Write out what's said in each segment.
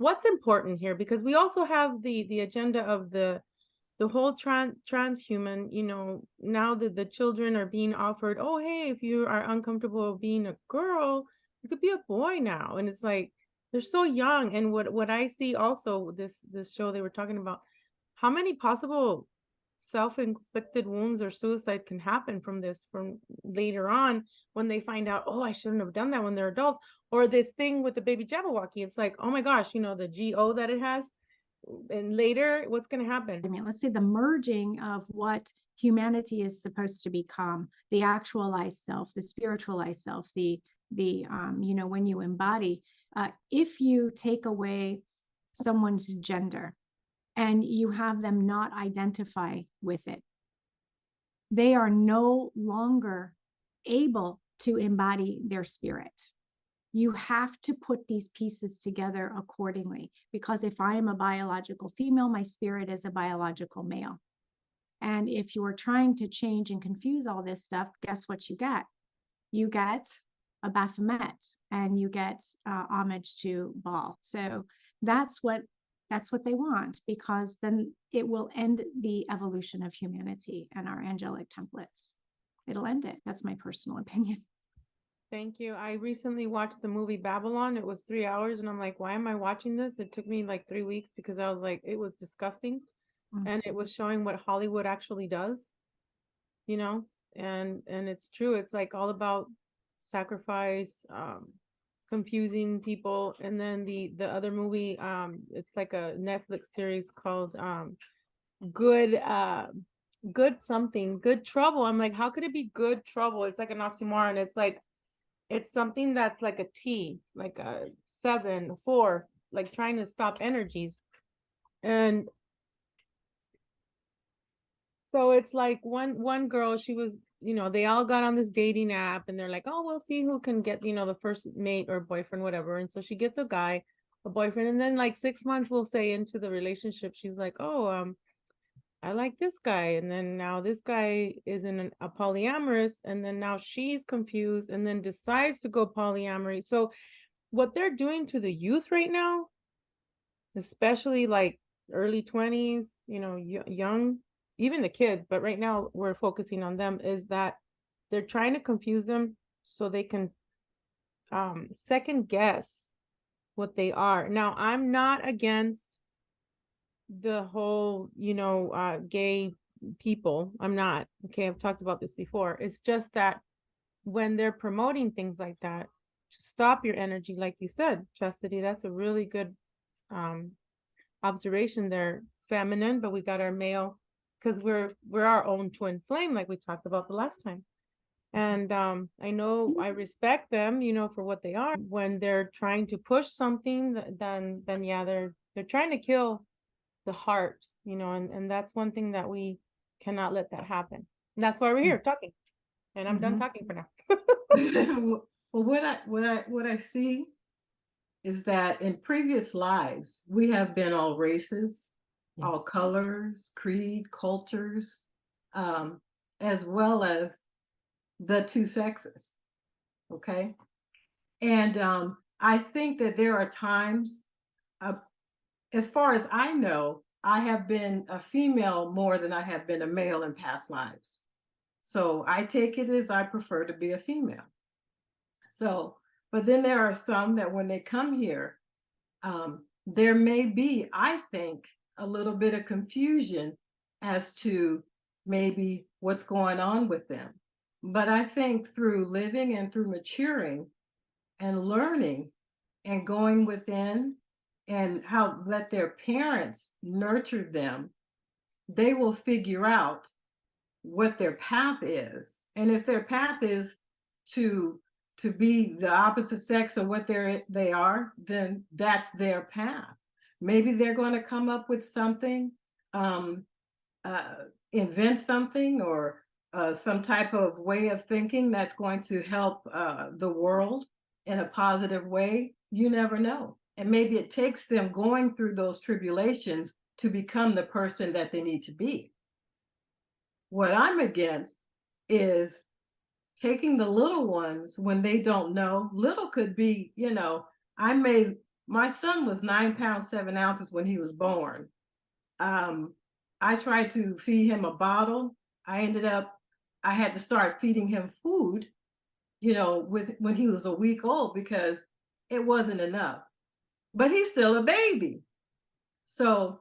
what's important here, because we also have the agenda of the whole transhuman, now that the children are being offered, oh, hey, if you are uncomfortable being a girl, you could be a boy now. And it's like, they're so young. And what I see also, this show they were talking about, how many possible self-inflicted wounds or suicide can happen from this, from later on, when they find out, oh, I shouldn't have done that when they're adults. Or this thing with the baby Jabberwocky, it's like, oh my gosh, the GO that it has, and later what's going to happen. I mean, let's say the merging of what humanity is supposed to become, the actualized self, the spiritualized self, the when you embody, if you take away someone's gender and you have them not identify with it, they are no longer able to embody their spirit. You have to put these pieces together accordingly, because if I am a biological female, my spirit is a biological male. And if you're trying to change and confuse all this stuff, guess what you get? You get a Baphomet, and you get homage to Baal. So that's what they want, because then it will end the evolution of humanity and our angelic templates. It'll end it. That's my personal opinion. Thank you. I recently watched the movie Babylon. It was 3 hours, and I'm like, why am I watching this? It took me like 3 weeks, because I was like, it was disgusting. And it was showing what Hollywood actually does, and it's true. It's like all about sacrifice, confusing people. And then the other movie, it's like a Netflix series called Good Good Trouble. I'm like, how could it be Good Trouble? It's like an oxymoron. It's like, it's something that's like a T, like a 7, 4, like trying to stop energies. And so it's like one girl, she was, they all got on this dating app, and they're like, oh, we'll see who can get, the first mate or boyfriend, whatever. And so she gets a boyfriend, and then like 6 months, we'll say, into the relationship, she's like, oh, I like this guy. And then now this guy is in a polyamorous, and then now she's confused and then decides to go polyamory. So what they're doing to the youth right now, especially like early 20s, young, even the kids, but right now we're focusing on them, is that they're trying to confuse them so they can second guess what they are. Now, I'm not against the whole, gay people. I'm not. Okay, I've talked about this before. It's just that when they're promoting things like that, to stop your energy, like you said, Chastity, that's a really good observation there. Feminine, but we got our male, because we're our own twin flame, like we talked about the last time. And I know I respect them, for what they are. When they're trying to push something, then yeah, they're trying to kill the heart, and that's one thing that we cannot let that happen. And that's why we're here talking. And I'm done talking for now. Well, what I see is that in previous lives, we have been all races, yes, all colors, creed, cultures, as well as the two sexes. Okay. And I think that there are times, as far as I know, I have been a female more than I have been a male in past lives. So I take it as I prefer to be a female. So, but then there are some that when they come here, there may be, I think, a little bit of confusion as to maybe what's going on with them. But I think through living and through maturing and learning and going within, and how let their parents nurture them, they will figure out what their path is. And if their path is to be the opposite sex of what they are, then that's their path. Maybe they're going to come up with something, invent something, or some type of way of thinking that's going to help the world in a positive way. You never know. And maybe it takes them going through those tribulations to become the person that they need to be. What I'm against is taking the little ones when they don't know. Little could be, I may My son was 9 pounds, 7 ounces when he was born. I tried to feed him a bottle. I had to start feeding him food, when he was a week old because it wasn't enough. But he's still a baby. So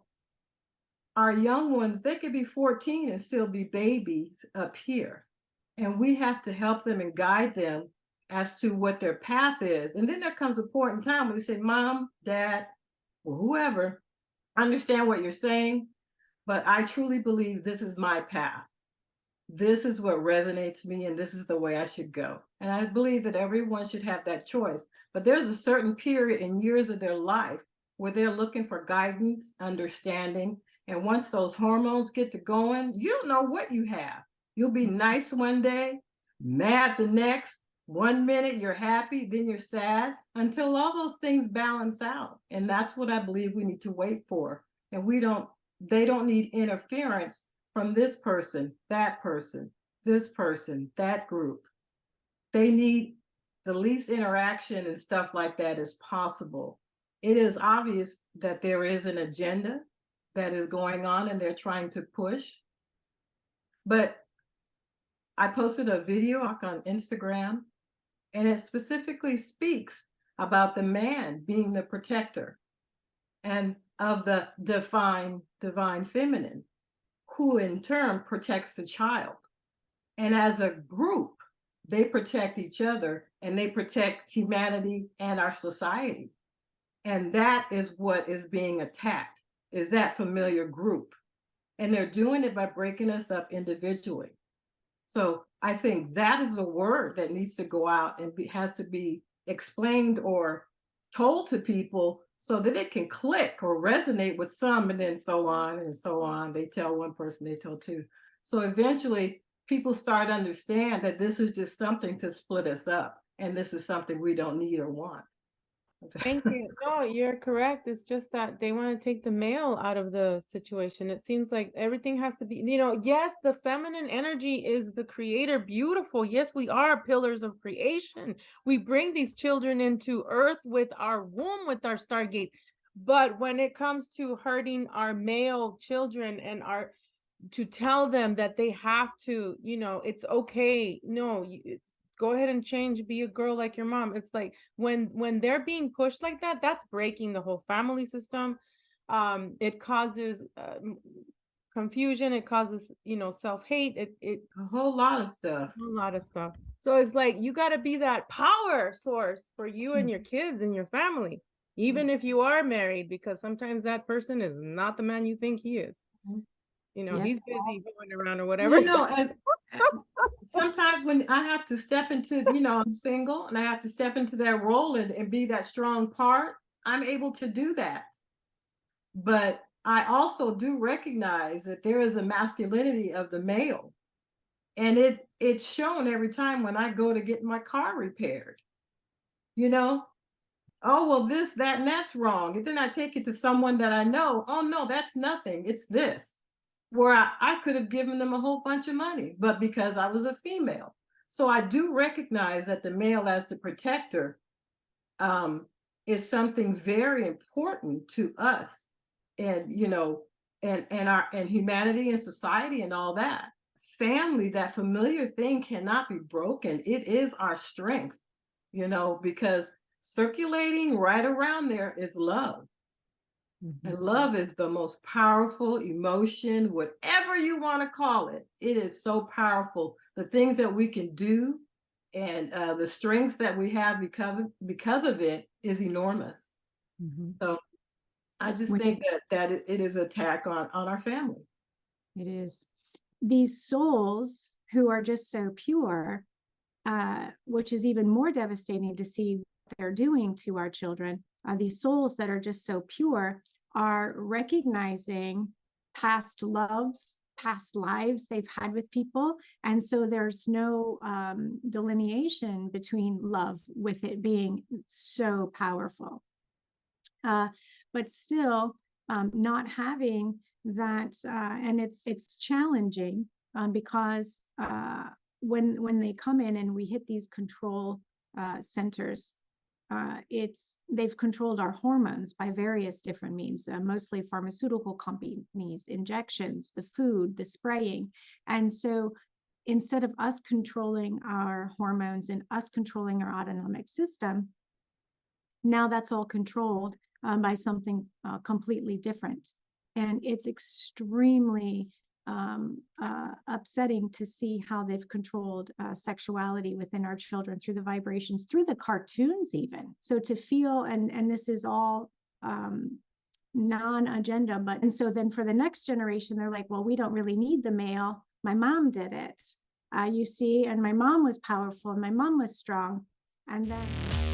our young ones, they could be 14 and still be babies up here. And we have to help them and guide them as to what their path is. And then there comes a point in time where we say, Mom, Dad, or whoever, I understand what you're saying, but I truly believe this is my path. This is what resonates me, and this is the way I should go. And I believe that everyone should have that choice. But there's a certain period in years of their life where they're looking for guidance, understanding. And once those hormones get to going, you don't know what you have. You'll be nice one day, mad the next. 1 minute you're happy, then you're sad, until all those things balance out. And that's what I believe we need to wait for. And they don't need interference from this person, that person, this person, that group. They need the least interaction and stuff like that as possible. It is obvious that there is an agenda that is going on and they're trying to push. But I posted a video on Instagram, and it specifically speaks about the man being the protector and of the divine feminine, who in turn protects the child. And as a group, they protect each other and they protect humanity and our society. And that is what is being attacked, is that familiar group. And they're doing it by breaking us up individually. So I think that is a word that needs to go out and has to be explained or told to people so that it can click or resonate with some, and then so on and so on. They tell one person, they tell two. So eventually people start to understand that this is just something to split us up, and this is something we don't need or want. Thank you. No, you're correct. It's just that they want to take the male out of the situation. It seems like everything has to be, yes, the feminine energy is the creator, beautiful. Yes, we are pillars of creation. We bring these children into earth with our womb, with our stargates. But when it comes to hurting our male children and to tell them that they have to, it's okay. No, go ahead and change, be a girl like your mom. It's like when they're being pushed like that, that's breaking the whole family system. It causes confusion, it causes self-hate, it a whole lot of stuff. a lot of stuff. So it's like you got to be that power source for you and your kids and your family, even if you are married, because sometimes that person is not the man you think he is. He's busy going around or whatever. And sometimes when I have to step into, I'm single and I have to step into that role and be that strong part, I'm able to do that. But I also do recognize that there is a masculinity of the male. And it's shown every time when I go to get my car repaired. Oh, well, this, that, and that's wrong. And then I take it to someone that I know. Oh, no, that's nothing. It's this. Where I could have given them a whole bunch of money, but because I was a female. So I do recognize that the male as the protector is something very important to us, and and humanity and society and all that. Family, that familiar thing cannot be broken. It is our strength, because circulating right around there is love. And love is the most powerful emotion, whatever you want to call it. It is so powerful. The things that we can do and the strengths that we have because of it is enormous. So I just think that it is an attack on our family. It is. These souls who are just so pure, which is even more devastating to see what they're doing to our children. These souls that are just so pure are recognizing past loves, past lives they've had with people. And so there's no delineation between love, with it being so powerful. But still not having that, and it's challenging because when they come in and we hit these control centers, they've controlled our hormones by various different means, mostly pharmaceutical companies, injections, the food, the spraying. And so instead of us controlling our hormones and us controlling our autonomic system, now that's all controlled by something completely different. And it's extremely upsetting to see how they've controlled sexuality within our children through the vibrations, through the cartoons even. So to feel, and this is all non-agenda, but, and so then for the next generation, they're like, well, we don't really need the male. My mom did it, you see, and my mom was powerful and my mom was strong. And then